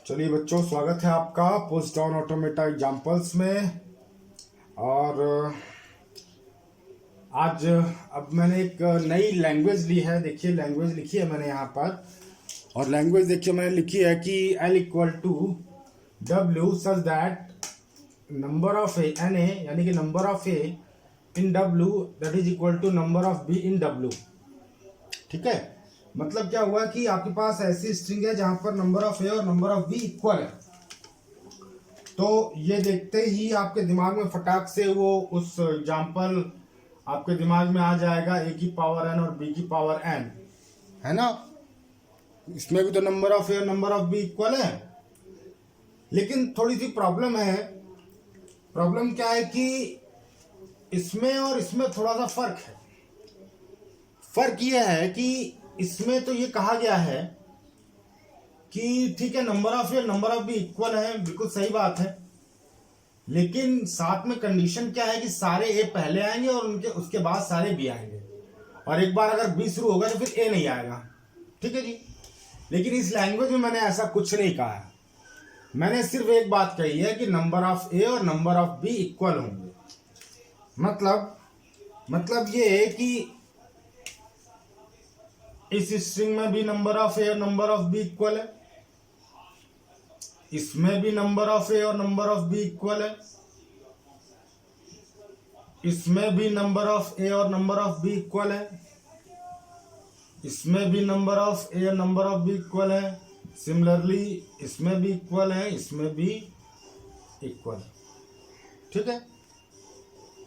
चलिए बच्चों, स्वागत है आपका पुश डाउन ऑटोमेटा एग्जाम्पल्स में। और आज अब मैंने एक नई लैंग्वेज ली है। देखिए लैंग्वेज लिखी है मैंने यहाँ पर, और लैंग्वेज देखिए मैंने लिखी है कि L equal to W such that number of a n a, यानी कि number of a in W that is equal to number of b in W। ठीक है, मतलब क्या हुआ कि आपके पास ऐसी स्ट्रिंग है जहां पर नंबर ऑफ ए और नंबर ऑफ बी इक्वल है। तो ये देखते ही आपके दिमाग में फटाक से वो उस एग्जाम्पल आपके दिमाग में आ जाएगा, ए की पावर एन और बी की पावर एन, है ना। इसमें भी तो नंबर ऑफ ए और नंबर ऑफ बी इक्वल है, लेकिन थोड़ी सी प्रॉब्लम है। प्रॉब्लम क्या है कि इसमें और इसमें थोड़ा सा फर्क है। फर्क ये है कि इसमें तो ये कहा गया है कि ठीक है, नंबर ऑफ ए और नंबर ऑफ बी इक्वल है, बिल्कुल सही बात है, लेकिन साथ में कंडीशन क्या है कि सारे ए पहले आएंगे और उनके उसके बाद सारे बी आएंगे, और एक बार अगर बी शुरू होगा तो फिर ए नहीं आएगा। ठीक है जी। लेकिन इस लैंग्वेज में मैंने ऐसा कुछ नहीं कहा है। मैंने सिर्फ एक बात कही है कि नंबर ऑफ ए और नंबर ऑफ बी इक्वल होंगे। मतलब ये है कि इस स्ट्रिंग में भी नंबर ऑफ ए और नंबर ऑफ बी इक्वल है, इसमें भी नंबर ऑफ ए और नंबर ऑफ बी इक्वल है, इसमें भी नंबर ऑफ ए और नंबर ऑफ बी इक्वल है, इसमें भी नंबर ऑफ ए और नंबर ऑफ बी इक्वल है। सिमिलरली इसमें भी इक्वल है, इसमें भी इक्वल है। ठीक है,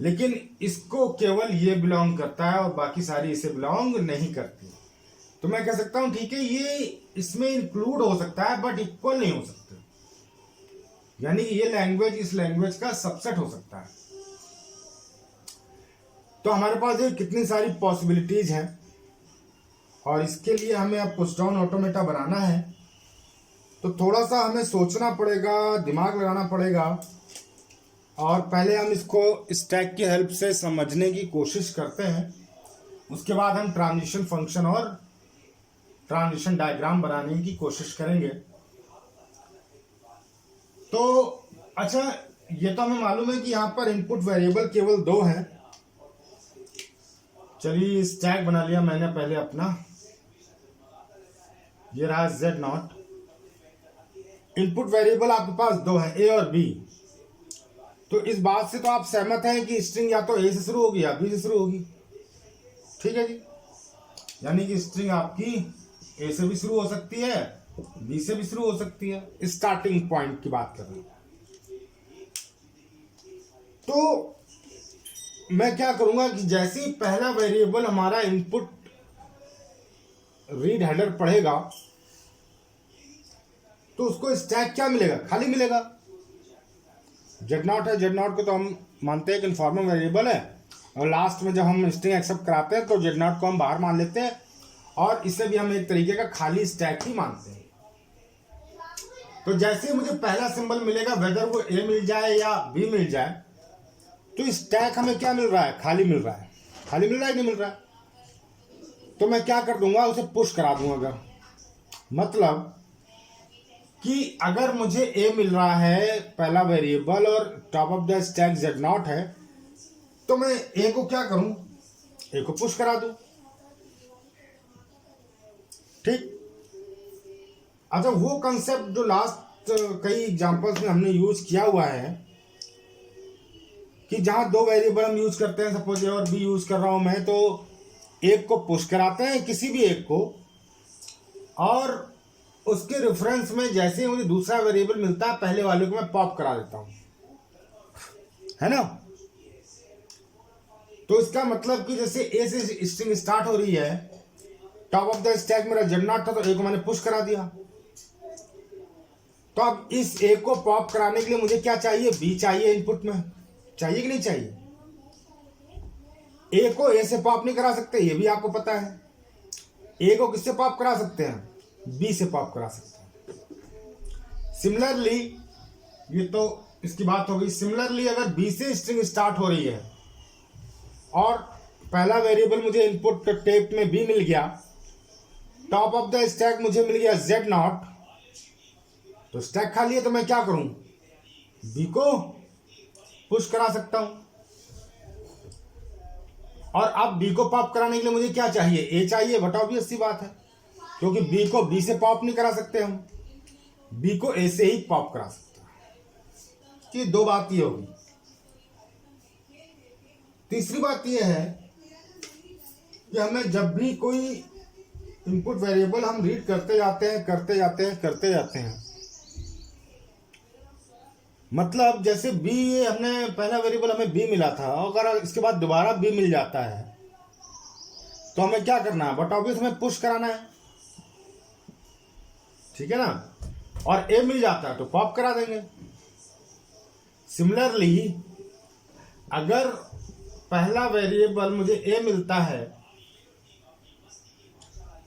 लेकिन इसको केवल ये बिलोंग करता है और बाकी सारी इसे बिलोंग नहीं करती। तो मैं कह सकता हूं ठीक है, ये इसमें इंक्लूड हो सकता है बट इक्वल नहीं हो सकते, यानी कि ये लैंग्वेज इस लैंग्वेज का सबसेट हो सकता है। तो हमारे पास ये कितनी सारी पॉसिबिलिटीज हैं, और इसके लिए हमें अब पुश डाउन ऑटोमेटा बनाना है। तो थोड़ा सा हमें सोचना पड़ेगा, दिमाग लगाना पड़ेगा, और पहले हम इसको स्टैक की हेल्प से समझने की कोशिश करते हैं। उसके बाद हम ट्रांजिशन फंक्शन और ट्रांजिशन डायग्राम बनाने की कोशिश करेंगे। तो अच्छा, ये तो हमें मालूम है कि यहाँ पर इनपुट वेरिएबल केवल 2 हैं। चलिए स्टैक बना लिया मैंने पहले अपना, ये रहा Z0। इनपुट वेरिएबल आपके पास 2 हैं, ए और बी। तो इस बात से तो आप सहमत हैं कि स्ट्रिंग या तो ए से शुरू होगी या बी से शुरू होगी। ठीक है जी, यानी कि स्ट्रिंग आपकी ए से भी शुरू हो सकती है, बी से भी शुरू हो सकती है। स्टार्टिंग पॉइंट की बात कर रहे हैं। तो मैं क्या करूंगा कि जैसे ही पहला वेरिएबल हमारा इनपुट रीड हेडर पढ़ेगा तो उसको स्टैक क्या मिलेगा, खाली मिलेगा। Z0 है, Z0 को तो हम मानते हैं कि इन्फॉर्मल वेरिएबल है, और लास्ट में जब हम स्ट्रिंग एक्सेप्ट कराते हैं तो Z0 को हम बाहर मान लेते हैं, और इसे भी हम एक तरीके का खाली स्टैक ही मानते हैं। तो जैसे ही मुझे पहला सिंबल मिलेगा, वेदर वो ए मिल जाए या बी मिल जाए, तो स्टैक हमें क्या मिल रहा है, खाली मिल रहा है। खाली मिल रहा है, नहीं मिल रहा है, तो मैं क्या कर दूंगा, उसे पुश करा दूंगा। अगर मतलब कि अगर मुझे ए मिल रहा है पहला वेरिएबल और top of the stack Z0 है, तो मैं ए को क्या करूं, ए को पुश करा दूं। ठीक। अच्छा, वो कंसेप्ट जो लास्ट कई एग्जांपल्स में हमने यूज किया हुआ है कि जहां 2 वेरिएबल हम यूज करते हैं, सपोज ए और बी यूज कर रहा हूं मैं, तो एक को पुश कराते हैं, किसी भी एक को, और उसके रेफरेंस में जैसे ही मुझे दूसरा वेरिएबल मिलता है, पहले वाले को मैं पॉप करा देता हूं, है ना। तो इसका मतलब कि जैसे ए से स्ट्रिंग स्टार्ट हो रही है, टॉप ऑफ द स्टैक मेरा Z0 था, तो ए को मैंने पुश करा दिया। तो अब इस ए को पॉप कराने के लिए मुझे क्या चाहिए, बी चाहिए इनपुट में, चाहिए कि नहीं चाहिए। ए को ए से पॉप नहीं करा सकते, ये भी आपको पता है। ए को किससे पॉप करा सकते हैं, बी से पॉप करा सकते हैं। सिमिलरली, ये तो इसकी बात हो गई। सिमिलरली अगर बी से स्ट्रिंग स्टार्ट हो रही है और पहला वेरिएबल मुझे इनपुट टेप में बी मिल गया, टॉप ऑफ द स्टैक मुझे मिल गया Z0, तो स्टैक खाली है तो मैं क्या करूं, बी को पुश करा सकता हूं। और अब बी को पॉप कराने के लिए मुझे क्या चाहिए, ए चाहिए, बट ऑब्वियस सी बात है, क्योंकि बी को बी से पॉप नहीं करा सकते हम, बी को ए से ही पॉप करा सकते हैं। ये दो बात ये होगी। तीसरी बात ये है कि हमें जब भी कोई इनपुट वेरिएबल हम रीड करते जाते हैं, मतलब जैसे बी, हमने पहला वेरिएबल हमें बी मिला था, अगर इसके बाद दोबारा बी मिल जाता है तो हमें क्या करना है, बट ऑब्वियस हमें पुश कराना है, ठीक है ना। और ए मिल जाता है तो पॉप करा देंगे। सिमिलरली अगर पहला वेरिएबल मुझे ए मिलता है,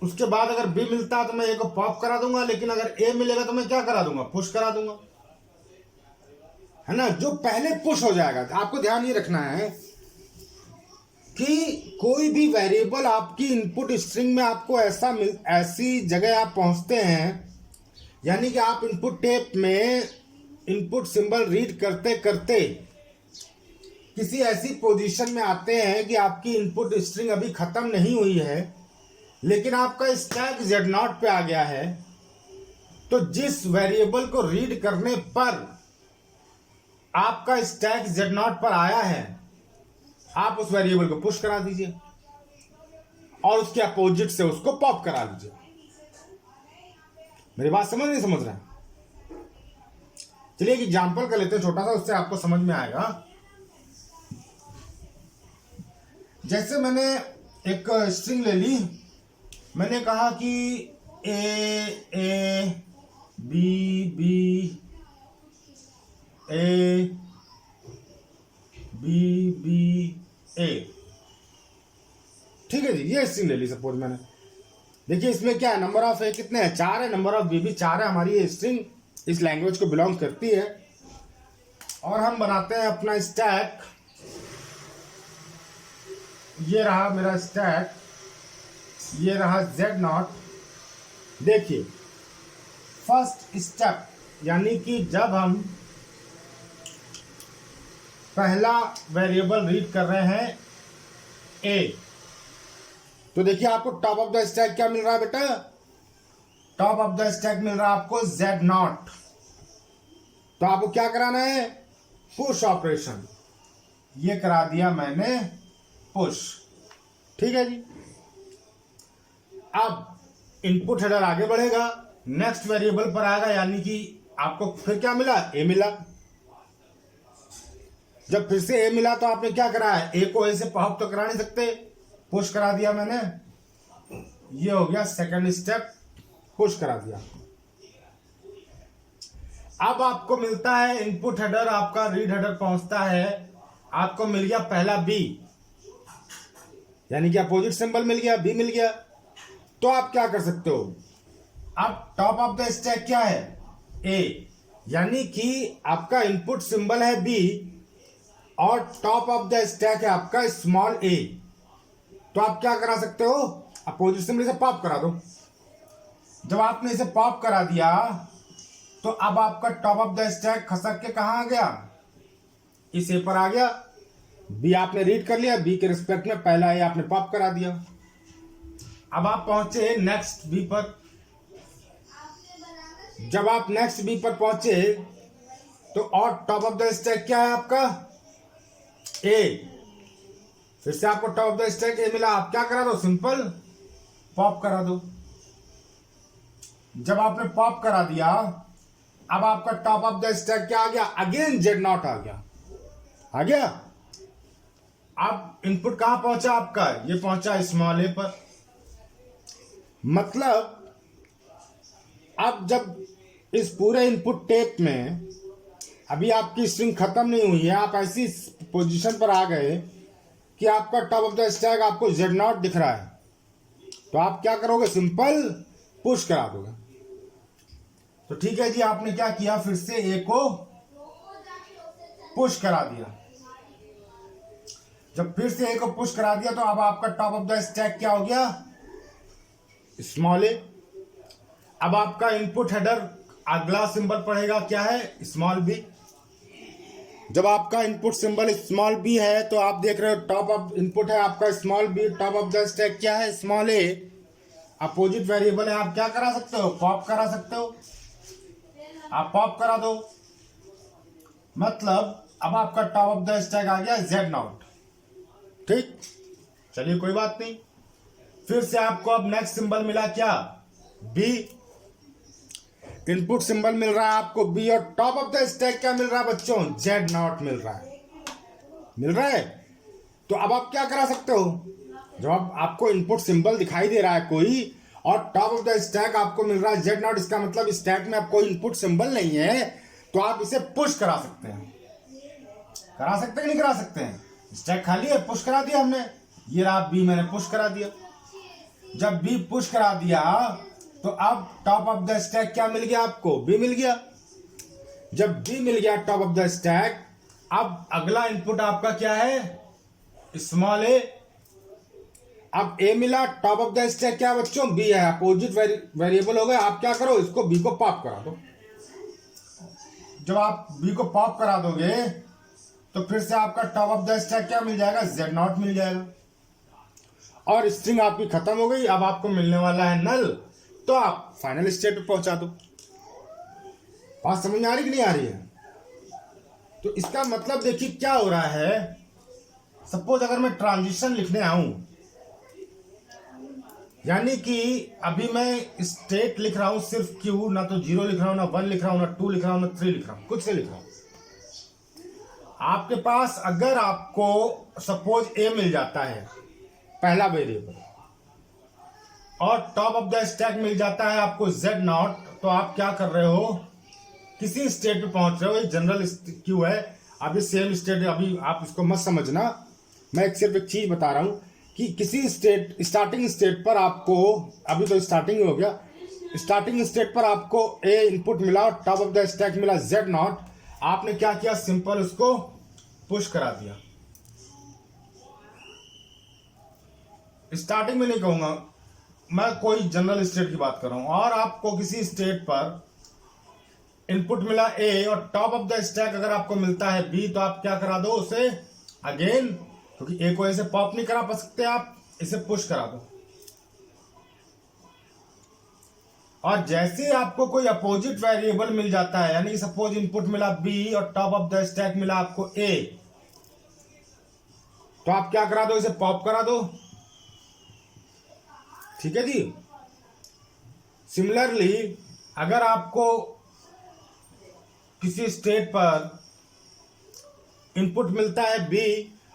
उसके बाद अगर बी मिलता है तो मैं ए को पॉप करा दूंगा, लेकिन अगर ए मिलेगा तो मैं क्या करा दूंगा, पुश करा दूंगा, है ना। जो पहले पुश हो जाएगा, आपको ध्यान ये रखना है कि कोई भी वेरिएबल आपकी इनपुट स्ट्रिंग में आपको ऐसी जगह आप पहुंचते हैं, यानी कि आप इनपुट टेप में इनपुट सिंबल रीड करते करते किसी ऐसी पोजीशन में आते हैं कि आपकी इनपुट स्ट्रिंग अभी खत्म नहीं हुई है, लेकिन आपका स्टैक Z0 पे आ गया है, तो जिस वेरिएबल को रीड करने पर आपका स्टैक Z0 पर आया है, आप उस वेरिएबल को पुश करा दीजिए और उसके अपोजिट से उसको पॉप करा लीजिए। मेरी बात समझ नहीं समझ रहे हैं? चलिए एक एग्जांपल कर लेते हैं छोटा सा, उससे आपको समझ में आएगा। जैसे मैंने एक स्ट्रिंग ले ली, मैंने कहा कि ए बी ए बी ए, ठीक है जी। ये स्ट्रिंग ले ली सपोज मैंने। देखिए इसमें क्या है, नंबर ऑफ ए कितने हैं, 4 है, नंबर ऑफ बी भी 4 है। हमारी ये स्ट्रिंग इस लैंग्वेज को बिलोंग करती है। और हम बनाते हैं अपना स्टैक। ये रहा मेरा स्टैक, ये रहा Z0। देखिए फर्स्ट स्टेप, यानी कि जब हम पहला वेरिएबल रीड कर रहे हैं ए, तो देखिए आपको टॉप ऑफ द स्टैक क्या मिल रहा है बेटा, टॉप ऑफ द स्टैक मिल रहा है आपको Z0। तो आपको क्या कराना है, पुश ऑपरेशन। ये करा दिया मैंने पुश, ठीक है जी। अब इनपुट हेडर आगे बढ़ेगा, नेक्स्ट वेरिएबल पर आएगा, यानी कि आपको फिर क्या मिला, ए मिला। जब फिर से ए मिला तो आपने क्या करा है, ए को ए से पॉप तो करा नहीं सकते, पुश करा दिया मैंने। ये हो गया सेकंड स्टेप, पुश करा दिया। अब आपको मिलता है इनपुट हेडर, आपका रीड हेडर पहुंचता है, आपको मिल गया पहला बी, यानी कि अपोजिट सिंबल मिल गया, बी मिल गया। तो आप क्या कर सकते हो, अब टॉप ऑफ द स्टैक क्या है, ए, यानी कि आपका इनपुट सिंबल है बी और टॉप ऑफ द स्टैक है आपका स्मॉल ए। तो आप क्या करा सकते हो, अपोजिट सिंबल से पॉप करा दो। जब आपने इसे पॉप करा दिया तो अब आपका टॉप ऑफ द स्टैक खसक के कहां आ गया, इस ए पर आ गया। बी आपने रीड कर लिया, बी के रिस्पेक्ट में पहला ए आपने पॉप करा दिया। अब आप पहुंचे नेक्स्ट बी पर। जब आप नेक्स्ट बी पर पहुंचे तो और टॉप ऑफ द स्टैक क्या है आपका, ए। फिर से आपको टॉप ऑफ द स्टैक ए मिला, आप क्या करा दो, सिंपल पॉप करा दो। जब आपने पॉप करा दिया, अब आपका टॉप ऑफ द स्टैक क्या आ गया, अगेन Z0 आ गया। अब इनपुट कहां पहुंचा आपका, ये पहुंचा स्मॉल ए पर। मतलब अब जब इस पूरे इनपुट टेप में अभी आपकी स्ट्रिंग खत्म नहीं हुई है, आप ऐसी पोजीशन पर आ गए कि आपका टॉप ऑफ द स्टैक आपको Z0 दिख रहा है, तो आप क्या करोगे, सिंपल पुश करा दोगे। तो ठीक है जी, आपने क्या किया, फिर से ए को पुश करा दिया। जब फिर से ए को पुश करा दिया तो अब आपका टॉप ऑफ द स्टैक क्या हो गया, स्मॉल ए। अब आपका इनपुट हेडर अगला सिंबल पड़ेगा क्या है, स्मॉल बी। जब आपका इनपुट सिंबल स्मॉल बी है तो आप देख रहे हो टॉप ऑफ इनपुट है आपका small b, top of the stack क्या है, स्मॉल ए। अपोजिट वेरिएबल है, आप क्या करा सकते हो, पॉप करा सकते हो, आप पॉप करा दो। मतलब अब आपका टॉप ऑफ द स्टैक आ गया जेड नॉट। ठीक, चलिए कोई बात नहीं। फिर से आपको अब नेक्स्ट सिंबल मिला क्या, बी। इनपुट सिंबल मिल रहा है आपको बी और टॉप ऑफ द स्टैक क्या मिल रहा है बच्चों, जेड नॉट मिल रहा है, मिल रहा है। तो अब आप क्या करा सकते हो, जब आपको इनपुट सिंबल दिखाई दे रहा है कोई और टॉप ऑफ द स्टैक आपको मिल रहा है जेड नॉट, इसका मतलब स्टैक में अब कोई इनपुट सिंबल नहीं है, तो आप इसे पुश करा सकते हैं। करा सकते हैं नहीं करा सकते हैं, स्टैक खाली है, पुश करा दिया हमने, ये रहा बी, मैंने पुश करा दिया। जब बी पुश करा दिया तो अब टॉप ऑफ द स्टैक क्या मिल गया आपको, बी मिल गया। जब बी मिल गया टॉप ऑफ द स्टैक, अब अगला इनपुट आपका क्या है, स्मॉल ए। अब ए मिला, टॉप ऑफ द स्टैक क्या बच्चों, बी है, अपोजिट वेरिएबल हो गया। आप क्या करो, इसको बी को पॉप करा दो। जब आप बी को पॉप करा दोगे तो फिर से आपका टॉप ऑफ द स्टैक क्या मिल जाएगा, जेड नॉट मिल जाएगा और स्ट्रिंग आपकी खत्म हो गई। अब आपको मिलने वाला है नल, तो आप फाइनल स्टेट पे पहुंचा दो। बात समझ में आ रही कि नहीं आ रही है? तो इसका मतलब देखिए क्या हो रहा है, सपोज अगर मैं ट्रांजिशन लिखने आऊं, यानी कि अभी मैं स्टेट लिख रहा हूं सिर्फ क्यू, ना तो 0 लिख रहा हूं, ना 1 लिख रहा हूं, ना 2 लिख रहा हूं, ना 3 लिख रहा हूं, कुछ से लिख रहा हूं। आपके पास अगर आपको सपोज ए मिल जाता है पहला वेरिएबल और टॉप ऑफ द स्टैक मिल जाता है आपको जेड नॉट, तो आप क्या कर रहे हो, किसी स्टेट पे पहुंच रहे हो। ये जनरल क्यू है, अभी सेम स्टेट, अभी आप इसको मत समझना, मैं सिर्फ एक चीज बता रहा हूं कि किसी स्टेट स्टार्टिंग स्टेट पर आपको, अभी तो स्टार्टिंग हो गया, स्टार्टिंग स्टेट पर आपको ए इनपुट मिला और टॉप ऑफ द स्टैक मिला जेड नॉट। आपने क्या किया, सिंपल उसको पुश करा दिया। स्टार्टिंग में नहीं कहूंगा मैं, कोई जनरल स्टेट की बात कर रहा हूं, और आपको किसी स्टेट पर इनपुट मिला ए और टॉप ऑफ द स्टैक अगर आपको मिलता है बी, तो आप क्या करा दो उसे अगेन, क्योंकि ए को ऐसे पॉप नहीं करा सकते, आप इसे पुश करा दो। और जैसे आपको कोई अपोजिट वेरिएबल मिल जाता है, यानी सपोज इनपुट मिला बी और टॉप ऑफ द स्टैक मिला आपको ए, तो आप क्या करा दो, इसे पॉप करा दो। ठीक है जी। सिमिलरली अगर आपको किसी स्टेट पर इनपुट मिलता है बी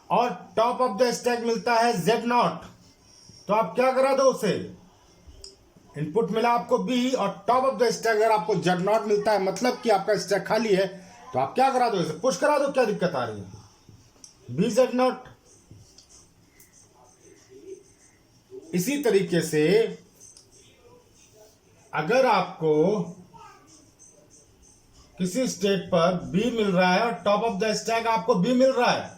और टॉप ऑफ द स्टैक मिलता है जेड नॉट, तो आप क्या करा दो उसे, इनपुट मिला आपको बी और टॉप ऑफ द स्टैक अगर आपको जेड नॉट मिलता है, मतलब कि आपका स्टैक खाली है, तो आप क्या करा दो, इसे पुश करा दो। क्या दिक्कत आ रही है, बी जेड नॉट। इसी तरीके से अगर आपको किसी स्टेट पर बी मिल रहा है और टॉप ऑफ द स्टैक आपको बी मिल रहा है,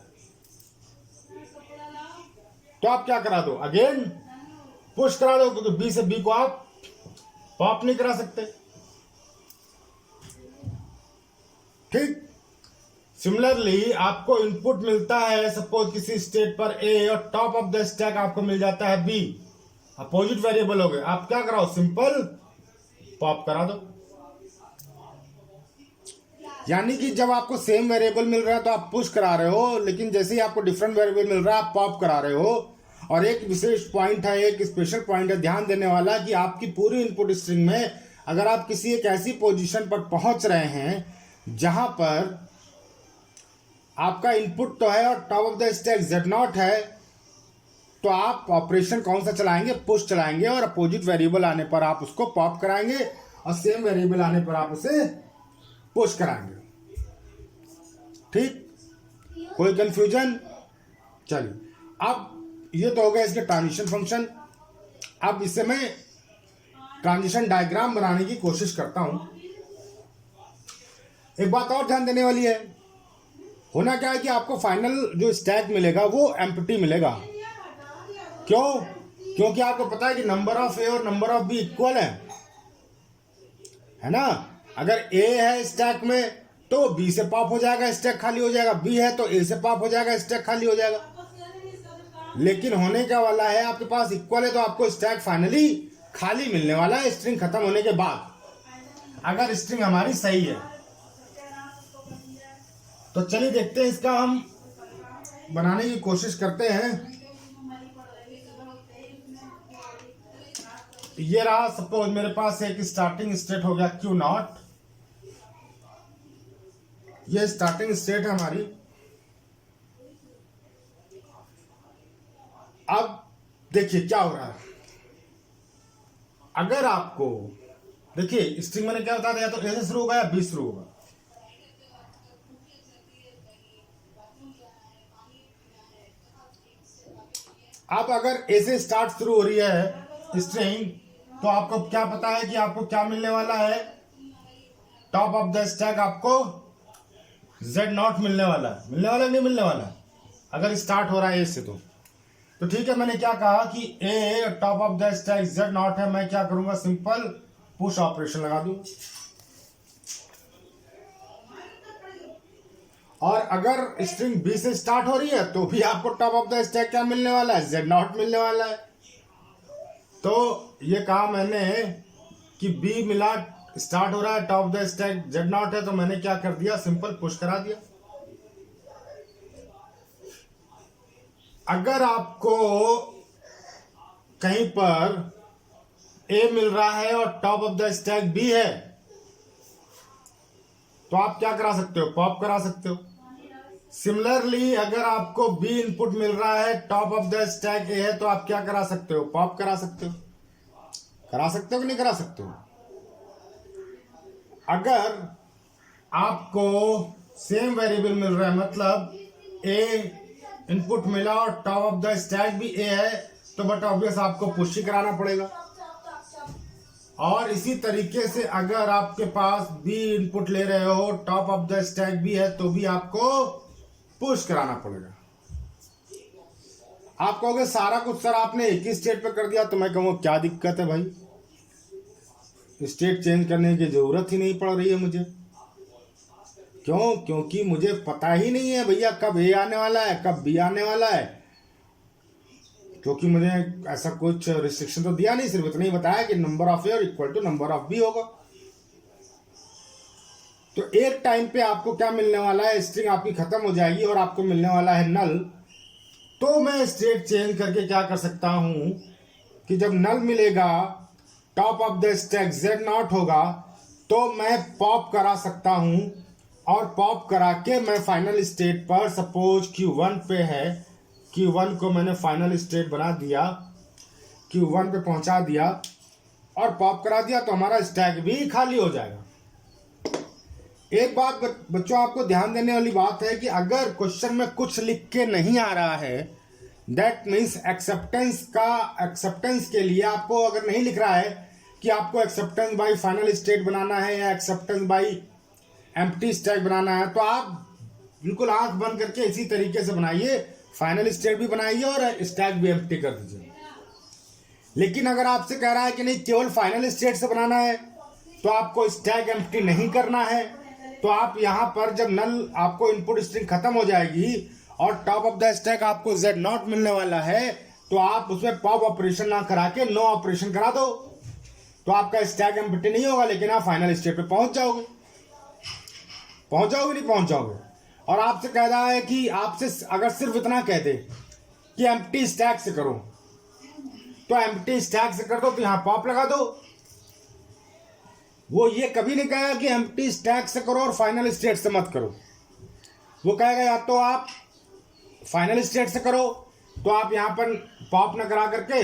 तो आप क्या करा दो, अगेन पुश करा दो, क्योंकि बी से बी को आप पॉप नहीं करा सकते। ठीक। सिमिलरली आपको इनपुट मिलता है सपोज किसी स्टेट पर ए और टॉप ऑफ द स्टैक आपको मिल जाता है बी, अपोजिट वेरिएबल हो गए, आप क्या कराओ, सिंपल पॉप करा दो। यानी कि जब आपको सेम वेरिएबल मिल रहा है तो आप पुश करा रहे हो, लेकिन जैसे ही आपको डिफरेंट वेरिएबल मिल रहा है आप पॉप करा रहे हो। और एक विशेष पॉइंट है, एक स्पेशल पॉइंट है ध्यान देने वाला, कि आपकी पूरी इनपुट स्ट्रिंग में अगर आप किसी एक ऐसी पोजीशन पर पहुंच रहे हैं जहां पर आपका इनपुट तो है और top of the stack Z not है, तो आप ऑपरेशन कौन सा चलाएंगे, पुश चलाएंगे, और अपोजिट वेरिएबल आने पर आप उसको पॉप कराएंगे और सेम वेरिएबल आने पर आप उसे पुश कराएंगे। ठीक, कोई कंफ्यूजन? चलिए, अब ये तो हो गया इसके ट्रांजिशन फंक्शन। अब इससे मैं ट्रांजिशन डायग्राम बनाने की कोशिश करता हूं। एक बात और ध्यान देने वाली है, होना क्या है कि आपको फाइनल जो स्टैक मिलेगा वो एम्प्टी मिलेगा। क्यों? क्योंकि आपको पता है कि नंबर ऑफ ए और नंबर ऑफ बी इक्वल है ना। अगर ए है स्टैक में तो बी से पॉप हो जाएगा, स्टैक खाली हो जाएगा, बी है तो ए से पॉप हो जाएगा, स्टैक खाली हो जाएगा। लेकिन होने क्या वाला है, आपके पास इक्वल है तो आपको स्टैक फाइनली खाली मिलने वाला है स्ट्रिंग खत्म होने के बाद, अगर स्ट्रिंग हमारी सही है। तो चलिए देखते हैं, इसका हम बनाने की कोशिश करते हैं। ये रहा, सपोज मेरे पास एक स्टार्टिंग स्टेट हो गया क्यू नॉट, ये स्टार्टिंग स्टेट है हमारी। अब देखिए क्या हो रहा है, अगर आपको देखिए स्ट्रिंग मैंने क्या बता दिया, तो ए से शुरू होगा या बी शुरू होगा। अब अगर ए से स्टार्ट शुरू हो रही है स्ट्रिंग, तो आपको क्या पता है कि आपको क्या मिलने वाला है, टॉप ऑफ द स्टैक आपको Z0 मिलने वाला है। मिलने वाला नहीं मिलने वाला है, अगर स्टार्ट हो रहा है ए से तो ठीक है। मैंने क्या कहा कि a top of the stack Z0 है, मैं क्या करूंगा, सिंपल पुश ऑपरेशन लगा दूं। और अगर स्ट्रिंग बी से स्टार्ट हो रही है तो भी आपको टॉप ऑफ द स्टैक क्या मिलने वाला है, Z0 मिलने वाला है। तो ये कहा मैंने कि बी मिला, स्टार्ट हो रहा है, top of the stack Z0 है, तो मैंने क्या कर दिया, सिंपल पुश करा दिया। अगर आपको कहीं पर ए मिल रहा है और top of the stack b है, तो आप क्या करा सकते हो, पॉप करा सकते हो। सिमिलरली अगर आपको बी इनपुट मिल रहा है, टॉप ऑफ द स्टैक ए है, तो आप क्या करा सकते हो, पॉप करा सकते हो। करा सकते हो कि नहीं करा सकते हो। अगर आपको सेम वेरिएबल मिल रहा है, मतलब ए इनपुट मिला और टॉप ऑफ द स्टैक भी ए है, तो बट ऑब्वियस आपको पुश ही कराना पड़ेगा। और इसी तरीके से अगर आपके पास बी इनपुट ले रहे हो, टॉप ऑफ द स्टैक भी है, तो भी आपको पुश कराना पड़ेगा। आप कहोगे सारा कुछ सर आपने एक ही स्टेट पे कर दिया, तो मैं कहूँगा क्या दिक्कत है भाई, स्टेट चेंज करने की जरूरत ही नहीं पड़ रही है मुझे। क्यों? क्योंकि मुझे पता ही नहीं है भैया कब ए आने वाला है, कब बी आने वाला है। क्योंकि मुझे ऐसा कुछ रिस्ट्रिक्शन तो दिया नहीं, सिर्फ इतना ही बताया कि number of a equal to number of b होगा। तो एक टाइम पे आपको क्या मिलने वाला है, स्ट्रिंग आपकी खत्म हो जाएगी और आपको मिलने वाला है नल। तो मैं स्टेट चेंज करके क्या कर सकता हूं कि जब नल मिलेगा, top of the stack Z0 होगा, तो मैं पॉप करा सकता हूं। और पॉप करा के मैं फाइनल स्टेट पर, सपोज Q1 पे है, Q1 को मैंने फाइनल स्टेट बना दिया, Q1 पे पहुंचा दिया और पॉप करा दिया, तो हमारा स्टैक भी खाली हो जाएगा। एक बात बच्चों आपको ध्यान देने वाली बात है कि अगर क्वेश्चन में कुछ लिख के नहीं आ रहा है, दैट मीन्स एक्सेप्टेंस के लिए आपको अगर नहीं लिख रहा है कि आपको एक्सेप्टेंस बाय फाइनल स्टेट बनाना है या एक्सेप्टेंस बाय एम्प्टी स्टैक बनाना है, तो आप बिल्कुल आंख बंद करके इसी तरीके से बनाइए, फाइनल स्टेट भी बनाइए और स्टैक भी एम्प्टी कर दीजिए। लेकिन अगर आपसे कह रहा है कि नहीं केवल फाइनल स्टेट से बनाना है, तो आपको स्टैक एम्प्टी नहीं करना है, तो आप यहां पर जब नल आपको इनपुट स्ट्रिंग खत्म हो जाएगी और टॉप ऑफ द स्टैक आपको Z0 मिलने वाला है, तो आप उसमें पॉप ऑपरेशन ना करा के नो ऑपरेशन करा दो, तो आपका स्टैक एम्प्टी नहीं होगा, लेकिन आप फाइनल स्टेट पे पहुंच जाओगे नहीं पहुंच जाओगे। और आपसे कह रहा है कि आपसे अगर सिर्फ इतना कह दे कि एम्प्टी स्टैक से करो, तो एम्प्टी स्टैक से कर दो, तो यहां पॉप लगा दो। वो ये कभी नहीं कहेगा कि एम्प्टी स्टैक से करो और फाइनल स्टेट से मत करो। वो कहेगा या तो आप फाइनल स्टेट से करो, तो आप यहां पर पॉप न करा करके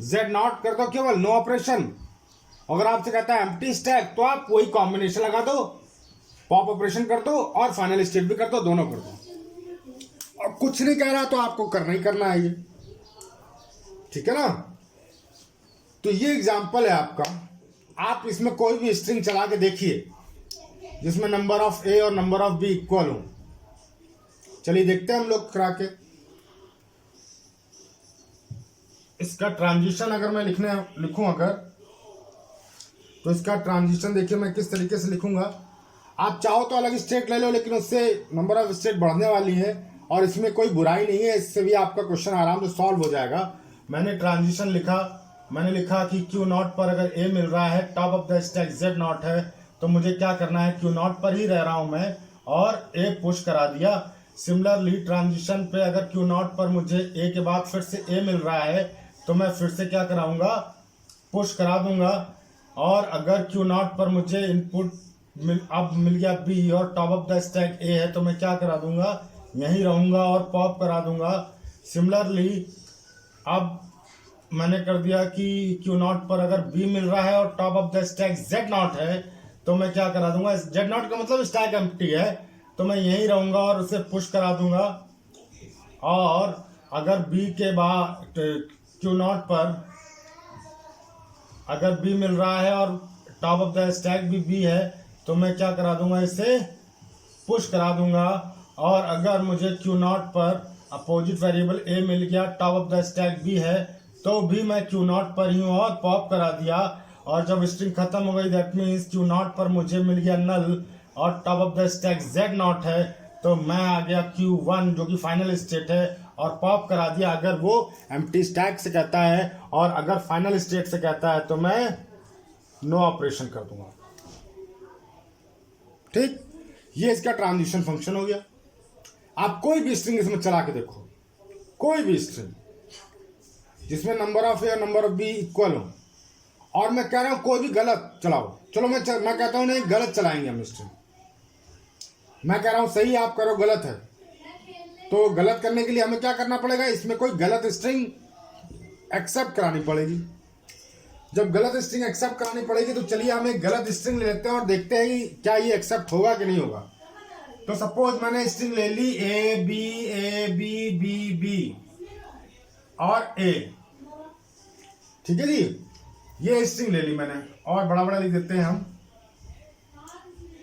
Z0 कर दो, केवल नो ऑपरेशन। अगर आपसे कहता है एम्प्टी स्टैक, तो आप वही कॉम्बिनेशन लगा दो, पॉप ऑपरेशन कर दो और फाइनल स्टेट भी कर दो, दोनों कर दो। और कुछ नहीं कह रहा तो आपको करना ही करना है ये, ठीक है ना। तो ये एग्जांपल है आपका। आप इसमें कोई भी स्ट्रिंग चला के देखिए जिसमें नंबर ऑफ ए और नंबर ऑफ बी इक्वल हो। चलिए देखते हैं हम लोग करा के। इसका ट्रांजिशन अगर मैं लिखूं अगर, तो इसका ट्रांजिशन देखिए मैं किस तरीके से लिखूंगा। आप चाहो तो अलग स्टेट ले लो, लेकिन उससे नंबर ऑफ स्टेट बढ़ने वाली है और इसमें कोई बुराई नहीं है, इससे भी आपका क्वेश्चन आराम से सॉल्व हो जाएगा। मैंने ट्रांजिशन लिखा, मैंने लिखा कि क्यू नॉट पर अगर ए मिल रहा है, top of the stack Z not है, तो मुझे क्या करना है, क्यू नॉट पर ही रह रहा हूं मैं और ए पुश करा दिया। सिमिलरली ट्रांजिशन पे अगर क्यू नॉट पर मुझे ए के बाद फिर से ए मिल रहा है, तो मैं फिर से क्या कराऊंगा, पुश करा दूंगा। और अगर क्यू नॉट पर मुझे इनपुट अब मिल गया बी और टॉप ऑफ द स्टैक ए है, तो मैं क्या करा दूंगा, यहीं रहूंगा और पॉप करा दूंगा। सिमिलरली अब मैंने कर दिया कि क्यू नॉट पर अगर बी मिल रहा है और top of the stack Z not है, तो मैं क्या करा दूंगा, जेड नॉट का मतलब स्टैक एम्प्टी है, तो मैं यहीं रहूंगा और उसे पुश करा दूंगा। और अगर बी के बाद क्यू नॉट पर अगर बी मिल रहा है और टॉप ऑफ द स्टैक भी बी है, तो मैं क्या करा दूंगा, इसे पुश करा दूंगा। और अगर मुझे क्यू नॉट पर अपोजिट वेरिएबल ए मिल गया, top of the stack b है, तो भी मैं क्यू नॉट पर ही हूँ और पॉप करा दिया। और जब स्ट्रिंग खत्म हो गई, दैट मीन्स क्यू नॉट पर मुझे मिल गया नल और top of the stack Z not है, तो मैं आ गया Q1 जो कि फाइनल स्टेट है और पॉप करा दिया। अगर वो एम्प्टी स्टैक से कहता है और अगर फाइनल स्टेट से कहता है, तो मैं नो ऑपरेशन कर दूंगा। ठीक, ये इसका ट्रांजिशन फंक्शन हो गया। आप कोई भी स्ट्रिंग इसमें चला के देखो, कोई भी स्ट्रिंग जिसमें नंबर ऑफ ए और नंबर ऑफ बी इक्वल हो, और मैं कह रहा हूं कोई भी गलत चलाओ, चलो मैं कहता हूं नहीं गलत चलाएंगे हम स्ट्रिंग, मैं कह रहा हूं सही आप करो गलत है, तो गलत करने के लिए हमें क्या करना पड़ेगा, इसमें कोई गलत स्ट्रिंग एक्सेप्ट करानी पड़ेगी। जब गलत स्ट्रिंग एक्सेप्ट करानी पड़ेगी, तो चलिए हम एक गलत स्ट्रिंग ले लेते हैं और देखते हैं कि क्या ये एक्सेप्ट होगा कि नहीं होगा। तो सपोज मैंने स्ट्रिंग ले ली ए बी बी और ए, ठीक है जी, ये स्ट्रिंग ले ली मैंने और बड़ा बड़ा लिख देते हैं हम।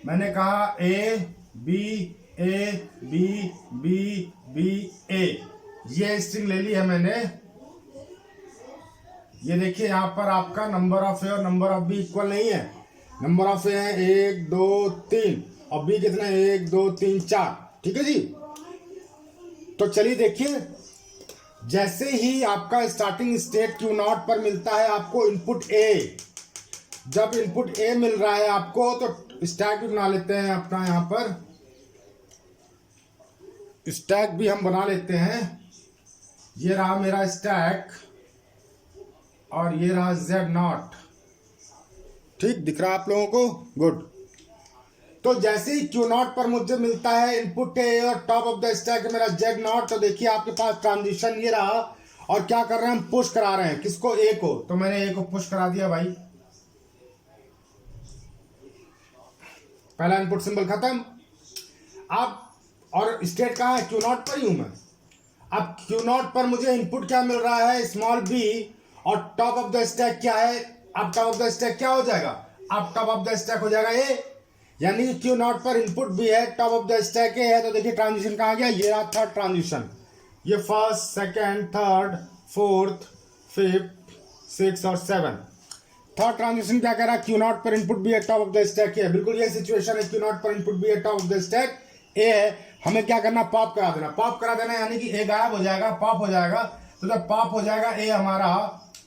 मैंने कहा ए बी ए, ये स्ट्रिंग ले ली है मैंने। ये देखिए यहाँ पर आपका नंबर ऑफ ए और नंबर ऑफ बी इक्वल नहीं है। नंबर ऑफ ए है 1 2 3 और बी कितना है 1 2 3 4, ठीक है जी। तो चलिए देखिए, जैसे ही आपका स्टार्टिंग स्टेट क्यू नॉट पर मिलता है आपको इनपुट ए, जब इनपुट ए मिल रहा है आपको, तो स्टैक भी बना लेते हैं अपना, यहाँ पर स्टैक भी हम बना लेते हैं। ये रहा मेरा स्टैक और ये रहा जेड नॉट, ठीक दिख रहा है आप लोगों को, गुड। तो जैसे ही क्यू नॉट पर मुझे मिलता है इनपुट ए और टॉप ऑफ द स्टैक है मेरा जेड नॉट, तो देखिए आपके पास ट्रांजिशन ये रहा। और क्या कर रहे हैं हम, पुश करा रहे हैं किसको, ए को, तो मैंने ए को पुश करा दिया भाई, पहला इनपुट सिंबल खत्म। अब और स्टेट कहाँ है, क्यू नॉट पर ही हूं मैं। अब क्यू नॉट पर मुझे इनपुट क्या मिल रहा है, स्मॉल बी, और टॉप ऑफ द स्टैक क्या है, अब टॉप ऑफ द स्टैक क्या हो जाएगा, अब टॉप ऑफ द स्टैक हो जाएगा ए, यानी कि क्यू नॉट पर इनपुट भी है, टॉप ऑफ द स्टैक ए है। तो देखिए ट्रांजिशन कहाँ गया, ये रहा थर्ड ट्रांजिशन। ये first second third fourth fifth six और सेवन, थर्ड ट्रांजिशन क्या कह रहा है, क्यू नॉट पर इनपुट भी है, टॉप ऑफ द स्टैक ए है। बिल्कुल ये सिचुएशन है, क्यू नॉट पर इनपुट भी है, टॉप ऑफ द स्टैक ए है। हमें क्या करना, पॉप करा देना, पॉप करा देना यानी कि ए गायब हो जाएगा, पॉप हो जाएगा। तो जब पॉप हो जाएगा ए हमारा,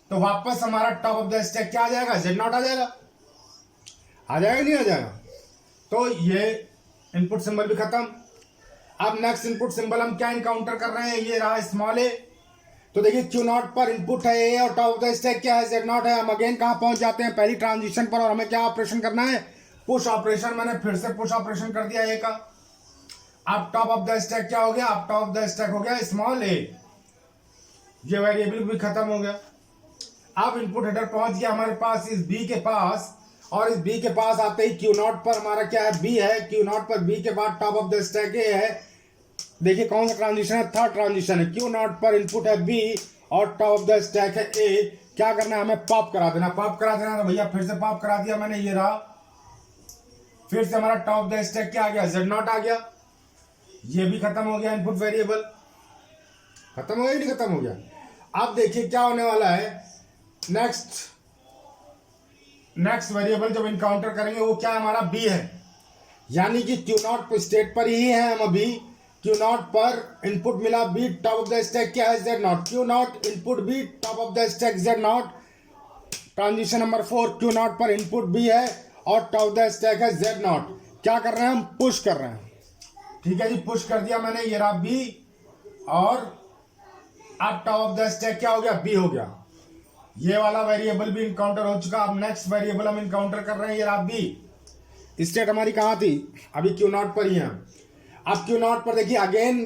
तो वापस हमारा टॉप ऑफ द स्टैक क्या आ जाएगा, जेड नॉट आ जाएगा, आ जाएगा नहीं आ जाएगा। तो ये इनपुट सिंबल भी खत्म। अब नेक्स्ट इनपुट सिंबल हम क्या इनकाउंटर कर रहे हैं, ये रहा स्मॉल ए। तो देखिए क्यू नॉट पर इनपुट है ए और टॉप ऑफ द स्टैक क्या है, जेड नॉट है। हम अगेन कहां पहुंच जाते हैं, पहली ट्रांजिशन पर, और हमें क्या ऑपरेशन करना है, पुश ऑपरेशन। मैंने फिर से पुश ऑपरेशन कर दिया ए का। अब टॉप ऑफ द स्टैक क्या हो गया, अब टॉप ऑफ द स्टैक हो गया स्मॉल ए, ये वेरिएबल भी खत्म हो गया। अब इनपुट हेडर पहुंच गया हमारे पास इस बी के पास, और इस बी के पास आते ही क्यू नॉट पर हमारा क्या है, बी है। क्यू नॉट पर बी के बाद टॉप ऑफ द स्टैक ए है। देखिए कौन सा ट्रांजिशन है, थर्ड ट्रांजिशन है। क्यू नॉट पर इनपुट है बी और टॉप ऑफ द स्टैक है ए। क्या करना है, हमें पॉप करा देना, पॉप करा देना। तो भैया फिर से पॉप करा दिया मैंने, ये रहा। फिर से हमारा टॉप ऑफ द स्टैक क्या आ गया, जेड नॉट आ गया। ये भी खत्म हो गया, इनपुट वेरिएबल खत्म हो गया, नहीं खत्म हो गया। अब देखिए क्या होने वाला है नेक्स्ट, नेक्स्ट वेरिएबल जब इनकाउंटर करेंगे वो क्या हमारा बी है, यानी कि क्यू नॉट पर स्टेट पर ही है हम अभी। क्यू नॉट पर इनपुट मिला b, top of the stack क्या है z not, q not input b, top of the stack Z not. Transition number 4, q not पर इनपुट बी है और टॉप ऑफ द स्टैक है जेड नॉट। क्या कर रहे हैं हम, पुश कर रहे हैं। ठीक है जी, पुश कर दिया मैंने, ये रहा बी और अब टॉप ऑफ द स्टैक क्या हो गया, बी हो गया। ये वाला वेरिएबल भी इनकाउंटर हो चुका। अब नेक्स्ट वेरिएबल हम इनकाउंटर कर रहे हैं, ये रहा बी। स्टेट हमारी कहाँ थी, अभी क्यू नॉट पर ही है। अब क्यू नॉट पर देखिए अगेन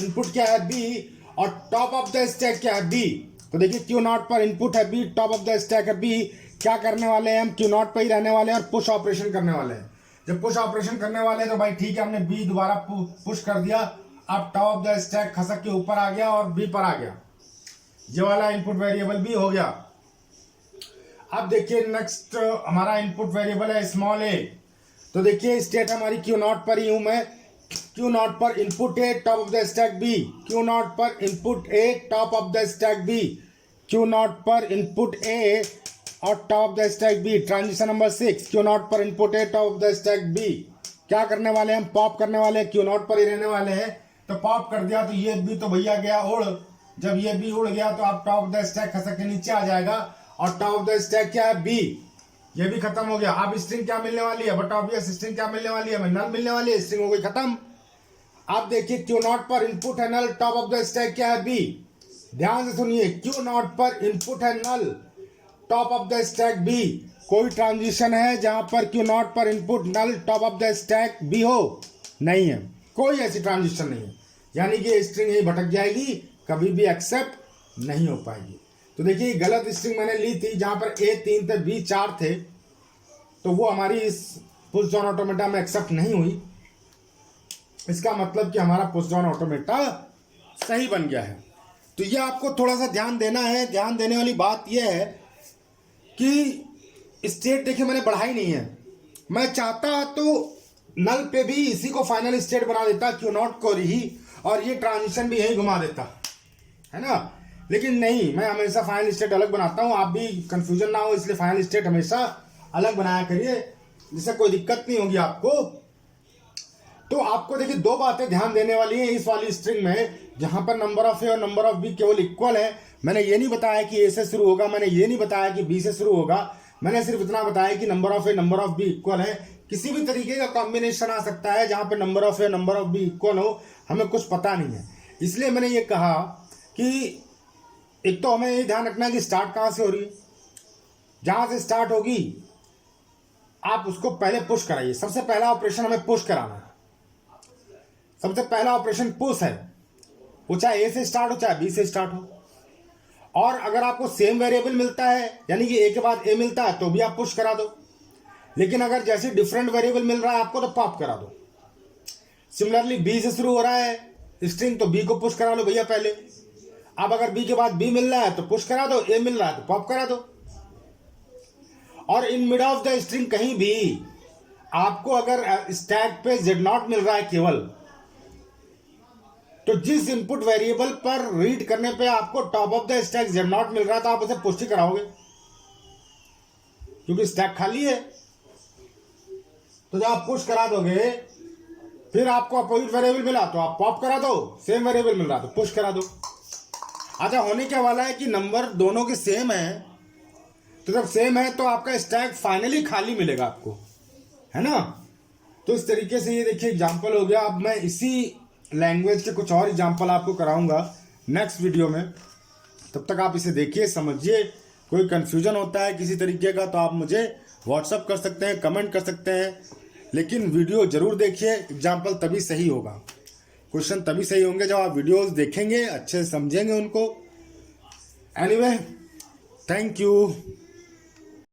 इनपुट क्या है बी और टॉप ऑफ द स्टैक क्या है बी। तो देखिए क्यू नॉट पर इनपुट है b, top of the stack है बी। क्या करने वाले हैं हम, क्यू नॉट पर ही रहने वाले हैं और पुश ऑपरेशन करने वाले हैं। जब पुश ऑपरेशन करने वाले हैं तो भाई ठीक है, हमने बी दोबारा पुश कर दिया। अब टॉप ऑफ द स्टैक खसक के ऊपर आ गया और बी पर आ गया। ये वाला इनपुट वेरिएबल भी हो गया। अब देखिए नेक्स्ट हमारा इनपुट वेरिएबल है स्मॉल ए। तो देखिए स्टेट हमारी क्यू नॉट पर ही हूं मैं। क्यू नॉट पर input A, top of the stack B. Q not पर input A, top of the stack B. Q not पर इनपुट ए और top of the stack B. Transition number 6, Q not पर input A, top of the stack B. क्या करने वाले हैं हम, pop करने वाले हैं, क्यू नॉट पर ही रहने वाले हैं। तो पॉप कर दिया तो ये बी तो भैया गया उड़। जब ये बी उड़ गया तो आप टॉप ऑफ द स्टैक खसक के नीचे आ जाएगा और टॉप ऑफ द स्टैक क्या है बी, ये भी खत्म हो गया। अब स्ट्रिंग क्या मिलने वाली है, बट ऑब्वियस स्ट्रिंग क्या मिलने वाली है, नल मिलने वाली है, स्ट्रिंग हो गई खत्म। अब देखिए क्यू नॉट पर इनपुट है null, top of the stack क्या है बी। ध्यान से सुनिए, क्यू नॉट पर इनपुट है null, top of the stack b. कोई ट्रांजिशन है जहां पर क्यू नॉट पर input null, top of the stack b हो, नहीं है, कोई ऐसी ट्रांजिशन नहीं है। यानी कि स्ट्रिंग ही भटक जाएगी, कभी भी एक्सेप्ट नहीं हो पाएगी। तो देखिए गलत स्ट्रिंग मैंने ली थी, जहां पर ए 3 थे बी 4 थे, तो वो हमारी इस पुश डाउन ऑटोमेटा में एक्सेप्ट नहीं हुई। इसका मतलब कि हमारा पुश डाउन ऑटोमेटा सही बन गया है। तो ये आपको थोड़ा सा ध्यान देना है। ध्यान देने वाली बात यह है कि स्टेट देखिए मैंने बढ़ाई नहीं है। मैं चाहता तो नल पे भी इसी को फाइनल स्टेट बना देता, क्यू नॉट को ही, और ये ट्रांजिशन भी यही घुमा देता, है ना। लेकिन नहीं, मैं हमेशा फाइनल स्टेट अलग बनाता हूँ। आप भी कंफ्यूजन ना हो इसलिए फाइनल स्टेट हमेशा अलग बनाया करिए, जिससे कोई दिक्कत नहीं होगी आपको। तो आपको देखिए दो बातें ध्यान देने वाली हैं इस वाली स्ट्रिंग में, जहां पर नंबर ऑफ ए और नंबर ऑफ बी केवल इक्वल है। मैंने ये नहीं बताया कि ए से शुरू होगा, मैंने ये नहीं बताया कि बी से शुरू होगा, मैंने सिर्फ इतना बताया कि number of a number of b equal है। किसी भी तरीके का कॉम्बिनेशन आ सकता है जहां पे number of a number of b equal हो, हमें कुछ पता नहीं है। इसलिए मैंने ये कहा कि एक तो हमें ये ध्यान रखना है कि स्टार्ट कहां से हो रही है। जहां से स्टार्ट होगी आप उसको पहले पुश कराइए। सबसे पहला ऑपरेशन हमें पुश कराना है। सबसे पहला ऑपरेशन पुश है, वो चाहे ए से स्टार्ट हो चाहे बी से स्टार्ट हो। और अगर आपको सेम वेरिएबल मिलता है, यानी कि ए के बाद ए मिलता है, तो भी आप पुश करा दो। लेकिन अगर जैसे डिफरेंट वेरिएबल मिल रहा है आपको, तो पॉप करा दो। सिमिलरली बी से शुरू हो रहा है स्ट्रिंग, तो बी को पुश करा लो भैया पहले। अब अगर बी के बाद बी मिल रहा है तो पुश करा दो, ए मिल रहा है तो पॉप करा दो। और in mid of the string कहीं भी आपको अगर स्टैक पे जेड नॉट मिल रहा है केवल, तो जिस इनपुट वेरिएबल पर रीड करने पे आपको top of the stack Z naught मिल रहा है, तो आप उसे पुश ही कराओगे क्योंकि स्टैक खाली है। तो जब आप पुश करा दोगे, फिर आपको अपोजिट वेरिएबल मिला तो आप पॉप करा दो, सेम वेरिएबल मिल रहा तो पुश करा दो। अच्छा, होने क्या वाला है कि नंबर दोनों के सेम है, तो जब सेम है तो आपका स्टैक फाइनली खाली मिलेगा आपको, है ना। तो इस तरीके से ये देखिए एग्जांपल हो गया। अब मैं इसी लैंग्वेज के कुछ और एग्जांपल आपको कराऊंगा नेक्स्ट वीडियो में। तब तक आप इसे देखिए, समझिए। कोई कन्फ्यूजन होता है किसी तरीके का तो आप मुझे व्हाट्सअप कर सकते हैं, कमेंट कर सकते हैं, लेकिन वीडियो जरूर देखिए। एग्जाम्पल तभी सही होगा, क्वेश्चन तभी सही होंगे जब आप वीडियोस देखेंगे, अच्छे से समझेंगे उनको। Anyway, thank you.